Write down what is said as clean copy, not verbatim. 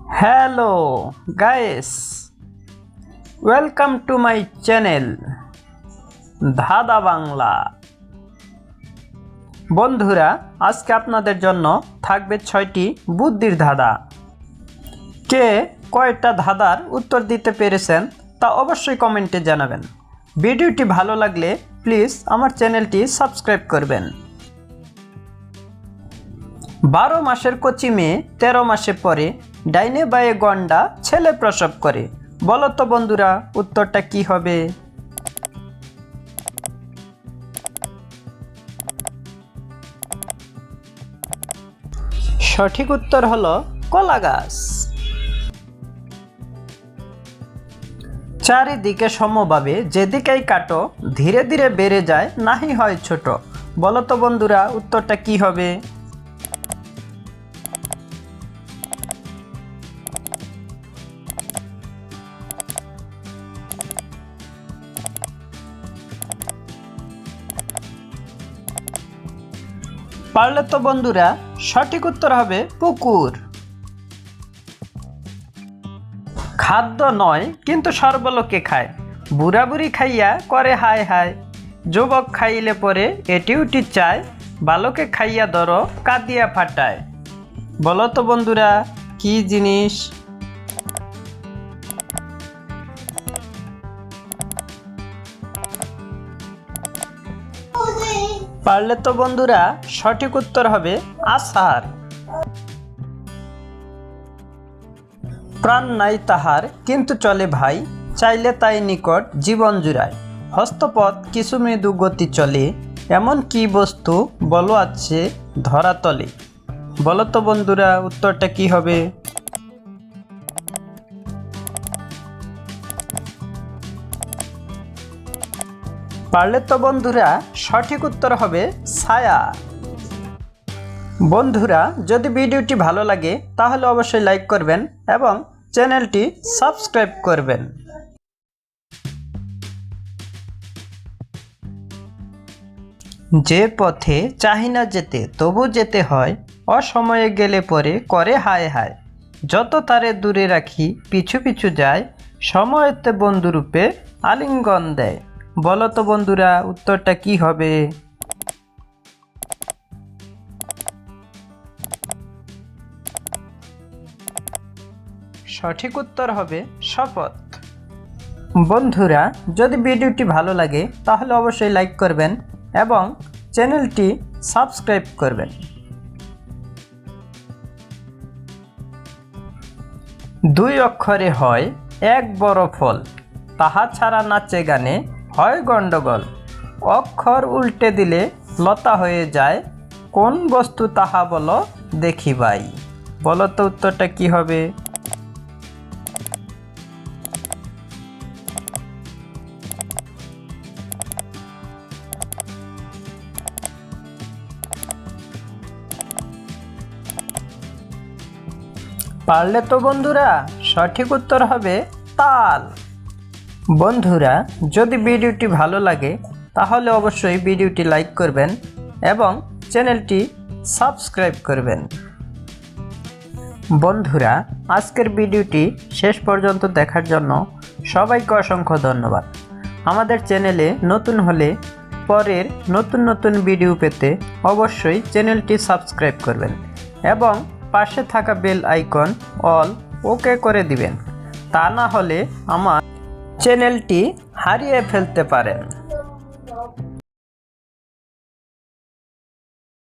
Hello guys, welcome to my channel ধাঁধা বাংলা। বন্ধুরা, আজকে আপনাদের জন্য থাকবে 6টি বুদ্ধির ধাঁধা। কে কয়টা ধাঁধার উত্তর দিতে পেরেছেন তা অবশ্যই কমেন্টে জানাবেন। ভিডিওটি ভালো লাগলে প্লিজ আমার চ্যানেলটি সাবস্ক্রাইব করবেন। 12 মাসের কচি মেয়ে 13 মাসে পরে ডাইনে বায়ে গন্ডা ছেলে প্রসব করে। বলো তো বন্ধুরা, উত্তরটা কি হবে? সঠিক উত্তর হলো কলা গাছ। চারিদিকে সমভাবে যেদিকেই কাটো ধীরে ধীরে বেড়ে যায়, নাহি হয় ছোট। বলো তো বন্ধুরা, উত্তরটা কি হবে? পারলে তো বন্ধুরা সঠিক উত্তর হবে পুকুর। খাদ্য নয় কিন্তু সর্বলোকে খায়, বুড়া বুড়ি খাইয়া করে হায় হায়। যুবক খাইলে পরে এটি উটি চায়, বালকে খাইয়া ধরো কাঁদিয়া ফাটায়। বলো তো বন্ধুরা, কি জিনিস? পারলে তো বন্ধুরা সঠিক উত্তর হবে আষাঢ়। প্রাণ নাই তাহার কিন্তু চলে ভাই, চাইলে তাই নিকট জীবন জুড়ায়। হস্তপথ কিছু মৃদু গতি চলে, এমন কি বস্তু বলো আছে ধরাতলে। বলো তো বন্ধুরা, উত্তরটা কি হবে? পারলে তো বন্ধুরা সঠিক উত্তর হবে ছায়া। বন্ধুরা, যদি ভিডিওটি ভালো লাগে তাহলে অবশ্যই লাইক করবেন এবং চ্যানেলটি সাবস্ক্রাইব করবেন। যে পথে চাহি না যেতে তবু যেতে হয়, অসময়ে গেলে পরে করে হায় হায়। যত তারে দূরে রাখি পিছু পিছু যায়, সময়েতে বন্ধুরূপে আলিঙ্গন দেয়। বলো তো বন্ধুরা, উত্তরটা কি হবে? সঠিক উত্তর হবে শপথ। বন্ধুরা, যদি ভিডিওটি ভালো লাগে তাহলে অবশ্যই লাইক করবেন এবং চ্যানেলটি সাবস্ক্রাইব করবেন। দুই অক্ষরে হয় এক বড় ফল, তাহা ছাড়া নাচে গানে হয় গণ্ডগোল। অক্ষর উল্টে দিলে লতা হয়ে যায়, কোন বস্তু তাহা বলো দেখি ভাই। বলো তো উত্তরটা কি হবে? পারলে তো বন্ধুরা সঠিক উত্তর হবে তাল। বন্ধুরা, যদি ভিডিওটি ভালো লাগে তাহলে অবশ্যই ভিডিওটি লাইক করবেন এবং চ্যানেলটি সাবস্ক্রাইব করবেন। বন্ধুরা, আজকের ভিডিওটি শেষ পর্যন্ত দেখার জন্য সবাইকে অসংখ্য ধন্যবাদ। আমাদের চ্যানেলে নতুন হলে পরের নতুন নতুন ভিডিও পেতে অবশ্যই চ্যানেলটি সাবস্ক্রাইব করবেন এবং পাশে থাকা বেল আইকন অল ওকে করে দিবেন। তা না হলে আমার চ্যানেলটি হারিয়ে ফেলতে পারেন।